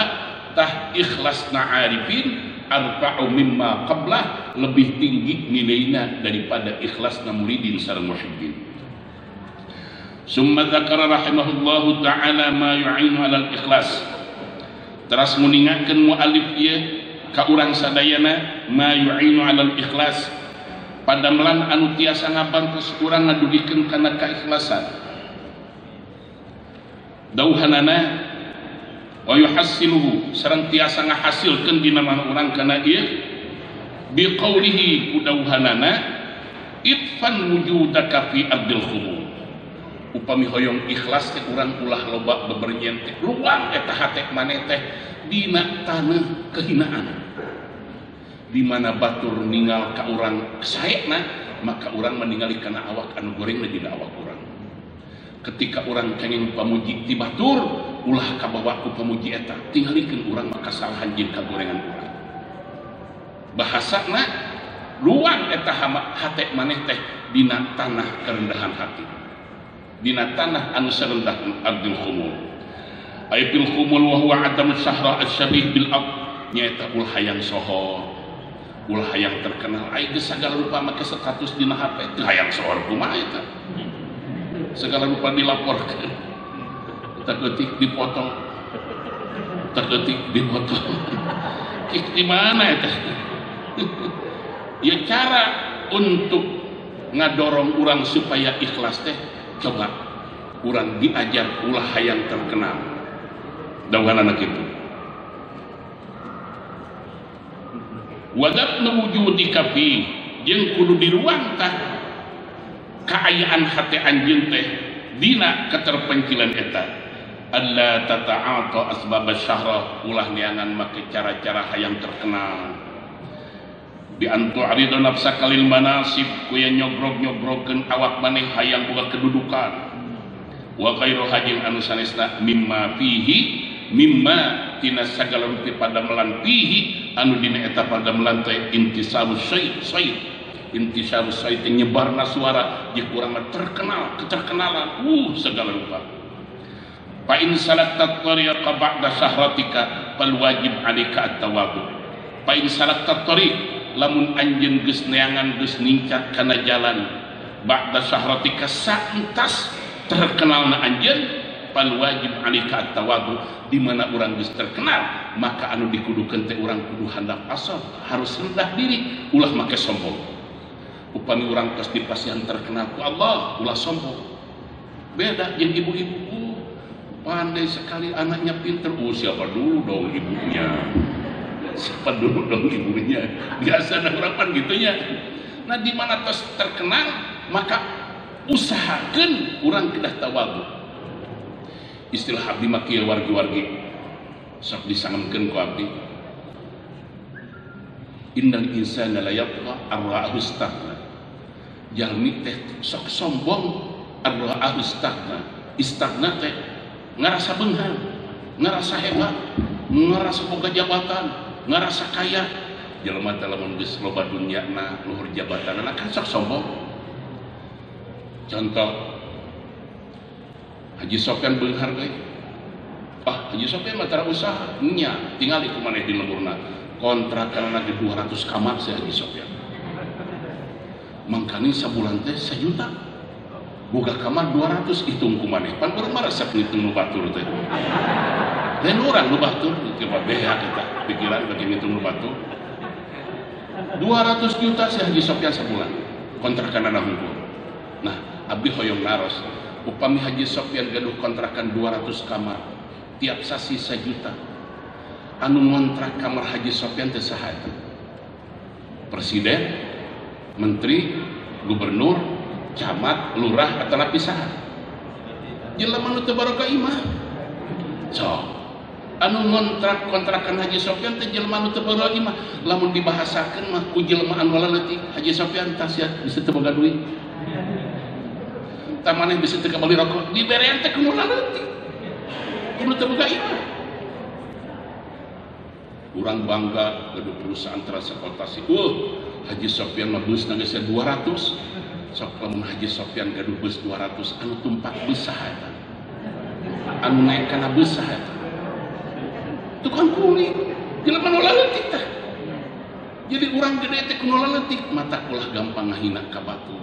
tah ikhlasna arifin arfa'u mimma qabla, lebih tinggi nilainya daripada ikhlasna muridin sareng muhibbin. Summa dzakara rahimahullahu ta'ala ma yu'inu 'alal ikhlas. Teras nguningakeun muallif ieu ka urang sadayana ma yu'inu 'alal ikhlas, padamelan anu tiasa ngabantos urang ngadugikeun kana kaikhlasan. Dauhanana wa yuhassiluhu, sareng tiasa ngahasilkeun dina mana urang kana ieu biqaulihi kudauhanana itfan wujudaka fi ardil khumul. Upami hoyong ikhlas teh urang ulah loba bebernyien teh luang eta hate maneh teh dina taneuh kehinaan. Di mana batur ningal ka urang saena, maka urang meningali kana awak anu gorengna dina awak urang. Ketika urang kenging pamuji ti batur, ulah kabawa ku pamuji eta, tinggalikeun urang maka kesalahan jeung kagorengan urang. Bahasana luang eta hate maneh teh dina tanah kerendahan hati. Dina tanah anu sarendah ardil khumul. Ay bil khumul wa huwa adam syahra asyabih bil ard, nyaeta ulah hayang sohor, ulah hayang terkenal. Ay geus sagala rupa make status dina HP teu hayang sohor kumaha eta. Segala rupa dilaporkeun. Terdetik dipotong, terdetik dipotong. Di mana eta? Ya cara untuk ngadorong orang supaya ikhlas teh, coba orang diajar ulah hayang terkenal. Dawanana kitu. Wadabna wujudika fi, jeung kudu di ruang tah kaayaan hate anjeun teh dina keterpencilan eta. Alla tata'ata asbab syahra, ulah niangan make cara-cara hayang terkenal. Bi antu arido nafsaka lil manasib, kuya nyogrog-nyogrogkeun awak maneh hayang boga kedudukan. Wa khairu hajin anu sanesna mimma fihi, mimma tina sagala rupi padamelan fihi anu dina eta padamelan teh intisabus syai', intisabus syai' teh nyebarna suara jeung urang terkenal, keterkenalan segala rupa. Fa in salakta tariqa ba'da syahratika fal wajib 'alaika at-tawadhu. Fa in salakta tariq, lamun anjeun geus neangan geus ningkat kana jalan ba'da syahratika saentas terkenalna anjeun, fal wajib 'alaika at-tawadhu, di mana urang geus terkenal maka anu dikudukeun teh urang kudu handap asal, harus rendah diri, ulah make sombong. Upami urang tos dipasihan terkenal ku Allah ulah sombong. Beda jeung ibu-ibu, pandai sekali anaknya pinter, siapa dulu dong ibunya, siapa dulu dong ibunya, biasa ada harapan gitunya. Nah di mana tos terkenal maka usahakan orang kedah tawadhu. Istilah abdi mah kieu wargi-wargi sok disangemkeun ku abdi. Innal insana la yatgha ar-ra'ahu istaghna. Jalmi teh sok sombong ar-ra'ahu istaghna. Istaghna teh ngarasa beunghang, ngerasa hebat, ngerasa boga jabatan, ngerasa kaya. Jelema teh lamun geus loba dunyana luhur jabatanna kan sok sombong. Contoh Haji Sofyan beunghar deui. Haji Sofyan mah tara usaha nya tingali ku maneh di lemurna. Kontrakanna ge 200 kamar si Haji Sofyan. Mangkani sabulan teh 1 juta. Boga kamar 200 hitung ku maneh. Pan urang mah resep ngitung nu batur teh. Lain urang nu batur coba beha kita pikiran bagi ngitung nu batur. 200 juta si Haji Sofyan sebulan kontrakanana hungkul. Nah, abdi hoyong naros upami Haji Sofyan gaduh kontrakan 200 kamar tiap sasi 1 juta. Anu ngontrak kamar Haji Sofyan teh saha eta? Presiden, menteri, gubernur, camat, lurah atau lapisahan. Jelema nu teu barokah imah. Anu ngontrak kontrakan Haji Sofyan teh jelema nu teu barokah imah. Lamun dibahasakeun mah ku jelema anu leutik Haji Sofyan tah sia bisa teu boga duit. Tah maneh bisa teu kabeli rokok diberean teh kudu leutik. Kudu teu boga imah. Urang bangga gaduh perusahaan transportasi. Haji Sofyan mah beusna geus 200. Sok lamun Haji Sofyan gaduh beus 200 anu tumpak beus saha eta? Anu naik kana beus saha eta? Tukang kuli, jelema nu leutik tah. Jadi urang gede teh kudu leutik, mata ulah gampang ngahina ka batu.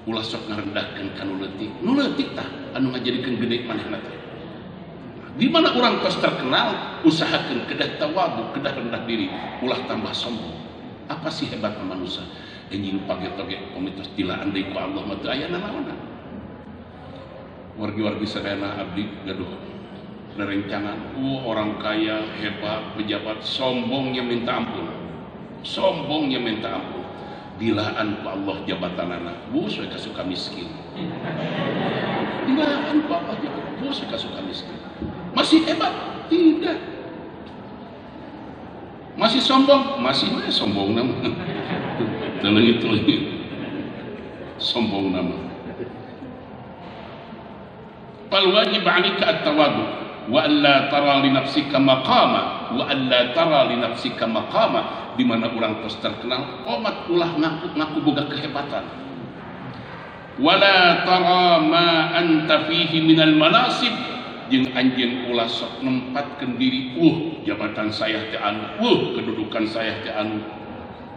Ulah sok ngarendahkeun ka nu leutik. Nu leutik tah anu ngajadikeun gede manehna teh. Di mana urang tos terkenal, usahakeun kedah tawadu, kedah rendah diri, ulah tambah sombong. Apa sih hebatna manusia? Enjing page-toge komitos dilaan deui ku Allah mah teu aya nanaonna. Wargi-wargi sadayana abdi gaduh rencangan, orang kaya, hebat, pejabat, sombongnya minta ampun. Sombongnya minta ampun. Dilaan ku Allah jabatanana, bus we kasuka miskin. Dilaan ku Allah jabatan, bus we kasuka miskin. Masih hebat? Tidak. Masih sombong? Masih sombong nama. Telengi-telengi. Sombong nama. Fal wajib 'alaika at-tawadhu wa alla tara li nafsika maqama wa alla tara li nafsika maqama. Di mana urang tos terkenal omat ulah ngaku boga kehebatan. Wala tara ma anta fihi minal manasib, jeung anjeun ulah sok nempatkeun diri jabatan saya teh anu, kedudukan saya teh anu,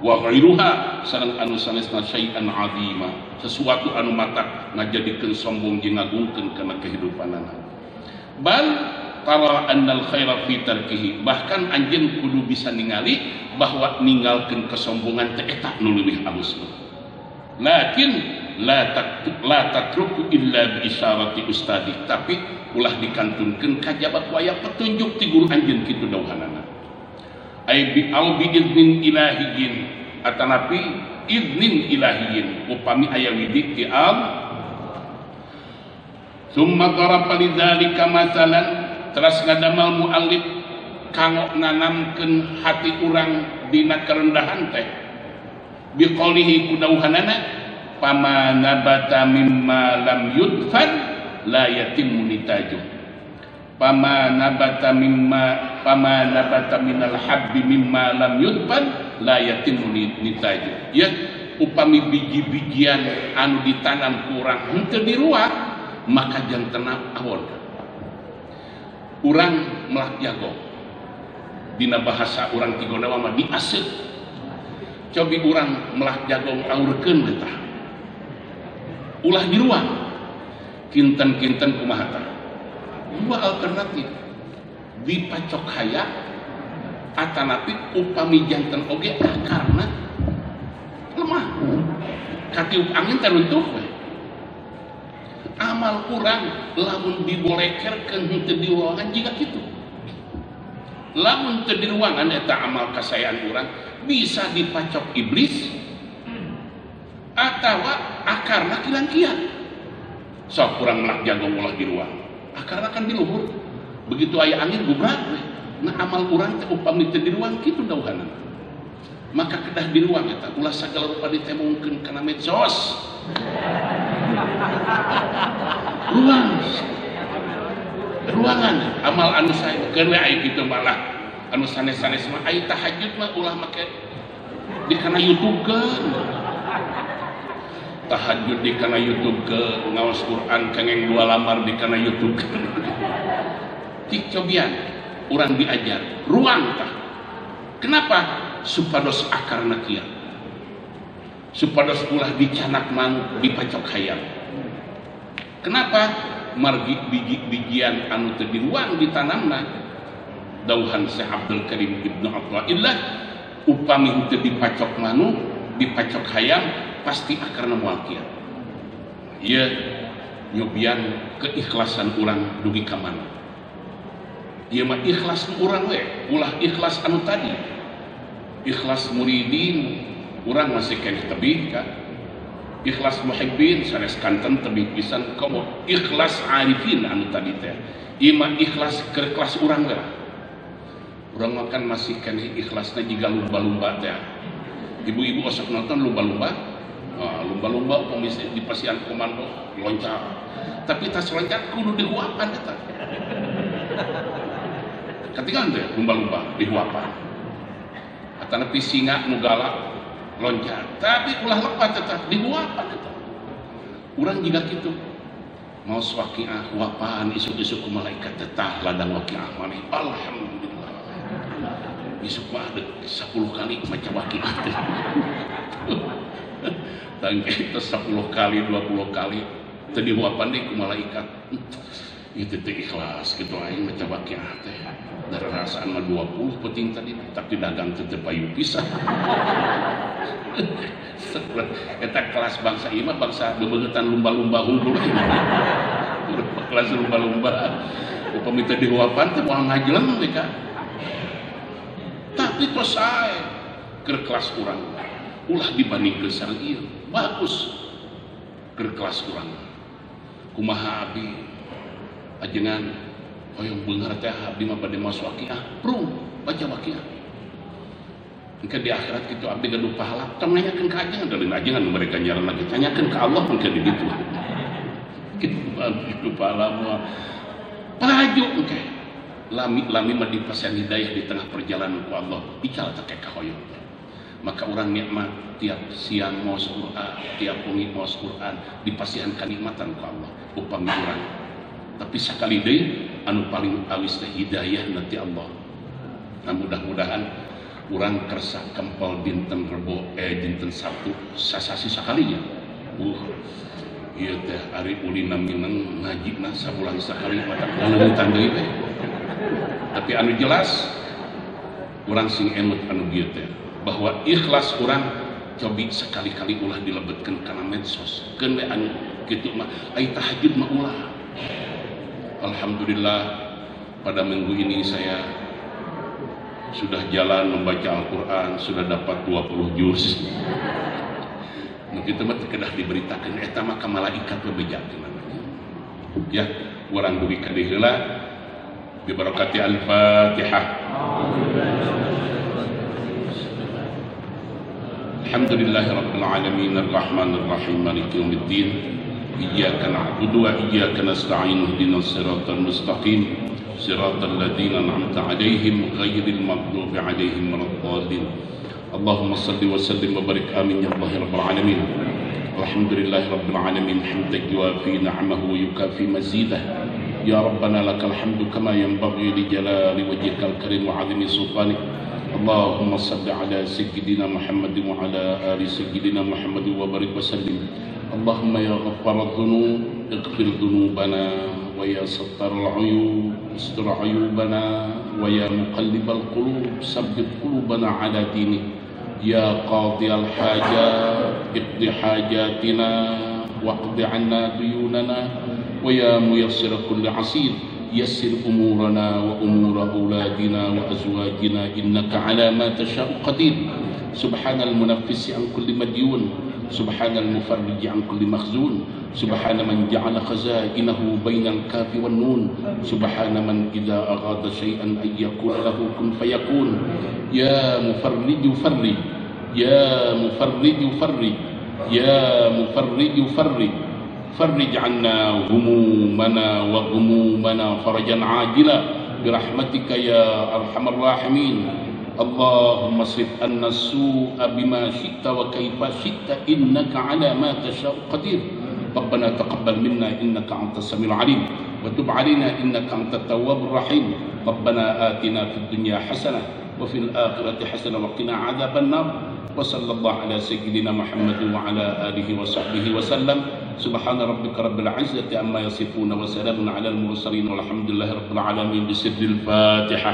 wa ghairuha sareng anu sanesna syai'an 'azima, sesuatu anu matak ngajadikeun sombong jeung ngagungkeun kana kehidupanana. Bal tara annal khaira fi tarkihi, bahkan anjeun kudu bisa ningali bahwa ninggalkeun kesombongan teh eta nu leuwih alusna. Lakin la tatruku illa bi isyarati ustadi, tapi ulah dikantunkeun kajabat waya petunjuk ti guru anjeun kitu dawuhanana. Ai bi au bi idznin ilahiyyin, atanapi idznin ilahiyyin, upami aya widik ti al. Summa daraba lidzalika masalan, teras ngadamal muallif kanggo nanamkeun hati urang dina kerendahan teh biqaulihi kudauhanana pama nabata mimma lam yudfan la yatimmu nitaju, pama nabata minal habbi mimma lam yudfan la yatimmu nitaju. Ya upami biji-bijian anu ditanam ku urang henteu diruak maka jantenna awon. Urang melak jago dina bahasa urang Tigonawa mah diaseup. Cobi urang melak jago aurkeun tah ulah diruang kinten-kinten kumaha tah? Dua alternatif, dipacok hayat atanapi upami janten oge akarna lemah katiup angin teruntuh we. Amal urang lamun dibolekerkeun henteu diruangan jiga kitu. Lamun teu diruangan eta amal kasayaan urang bisa dipacok iblis atawa akarna kilan-kian. Sok urang melak jago ulah diruang, akarna kan di luhur. Begitu aya angin gubrak we. Nah amal urang teh upami teu diruang kitu dawuhanana. Maka kedah diruang eta ulah sagala rupa ditemungkeun kana medsos. Ruang ruangan amal anu saya keur we aya kitu malah anu sanes-sanes mah aya tahajud mah ulah make di kana YouTube keun tahajud di kana YouTube ke ngaos Quran kengeng 2 lamar di kana YouTube cik cobian urang diajar ruang tah kenapa supados akarna kieu supados ulah dicanak manuk dipacok hayam kenapa margi biji-bijian anu teu diruang ditanamna dauhan Syekh Abdul Karim Ibnu Athaillah upami teu dipacok manuk dipacok hayam pasti akarna moal kieu ieu nyobian keikhlasan urang dugi ka mana ieu mah ikhlas urang we ulah ikhlas anu tadi ikhlas muridin urang masih keneh tebih kan ikhlas muhibbin sanes kanten tebih pisan komo ikhlas arifin anu tadi teh ieu mah ikhlas keur kelas urang we urang mah kan masih keneh ikhlasna jiga lumba-lumba teh ibu-ibu osok nonton lumba-lumba lumba-lumba pemisi di pasian komando loncat tapi tas loncat kudu dihuapan eta ketinggalan teh lumba-lumba dihuapan atana singa nu galak loncat tapi ulah lepat tetap dihuapan tetap urang juga gitu mau waqiah huapan isuk-isuk ku malaikat tetah ladang waqiah maneh alhamdulillah isuk mah 10 kali maca waqiah teh tangke itu 10 kali 20 kali teu dihuapan deui ku malaikat itu teh ikhlas gitu aing maca waqiah teh dari rasaan mah 20 penting tadi tapi dagang teu payu pisan eta kelas bangsa ieu mah bangsa bebeueutan lumba-lumba hunggul kelas lumba-lumba upami teu dihuapan teh moal ngajeleng we ka tapi tos sae keur kelas urang ulah dibandingkeun sareng ieu bagus keur kelas urang kumaha abdi ajengan hoyong beunghar teh abdi mah bade maos waqiah prung baca waqiah engke di akhirat kitu abdi gaduh pahala tong nanyakeun ka ajengan dalin ajengan mereka nyaran lagi tanyakeun ka Allah mun kitu di ditu kitu abdi pahala mah palaju engke lami mah dipasihan hidayah di tengah perjalanan ku Allah bical teh ka hoyong maka orang nikmat tiap siang maos Quran tiap wengi maos Quran dipasihan kanikmatan ku Allah upami urang tapi sakali deui anu paling awis teh hidayah nanti Allah nah mudah-mudahan urang kersa kempel dinten Rebo dinten Sabtu sasasi sakalinya ieu teh ari ulina mineng ngajina sabulan sakali pada ngaleutan deui we tapi anu jelas urang sing emut anu dieu teh bahwa ikhlas urang cobi sekali-kali ulah dilebetkeun kana medsos keun we anu kitu mah ai tahajud mah ulah. Alhamdulillah pada minggu ini saya sudah jalan membaca Al-Quran sudah dapat 20 juz. Nu kitu mah kedah diberitakeun eta mah ka malaikat bebejakeun namanya. Ya, urang dugi ka dieu heula bi barakati Al-Fatihah. Alhamdulillahirabbil alamin arrahmanir rahim maliki yaumiddin iyyaka na'budu wa iyyaka nasta'in ihdinas siratal mustaqim siratal ladzina an'amta 'alaihim ghairil maghdubi 'alaihim waladdallin. Allahumma shalli wa sallim wa barik amin ya rabbal alamin. Alhamdulillahirabbil alamin hamdan yuwafi ni'amahu wa yukafi mazidah. Ya rabbana lakal hamdu kama yanbaghi li jalali wajhikal karim wa 'azimi sultanik. اللهم صل على سيدنا محمد وعلى آل سيدنا محمد وبارك وسلم. اللهم يا غفار الذنوب اغفر ذنوبنا ويا ستار العيوب استر عيوبنا ويا مقلب القلوب ثبت قلوبنا على دينك. يا قاضي الحاجات اقض حاجاتنا واقض عنا ديوننا ويا ميسر كل عسير يسر أمورنا وأمور أولادنا وأزواجنا إنك على ما تشاء قدير. سبحان المنفس عن كل مديون سبحان المفرج عن كل مخزون سبحان من جعل خزائنه بين الكاف والنون سبحان من إذا أراد شيئا أن يكون له كن فيكون. يا مفرج فرج يا مفرج فرج يا مفرج فرج فرج عنا همومنا وغمومنا فرجا عاجلا برحمتك يا أرحم الراحمين. اللهم اصرف عنا السوء بما شئت وكيف شئت إنك على ما تشاء قدير. ربنا تقبل منا إنك أنت السميع العليم وتب علينا إنك أنت التواب الرحيم. ربنا آتنا في الدنيا حسنة وفي الآخرة حسنة وقنا عذاب النار. وصلى الله على سيدنا محمد وعلى آله وصحبه وسلم. سبحان ربك رب العزة عما يصفون وسلام على المرسلين والحمد لله رب العالمين. بسر الفاتحة.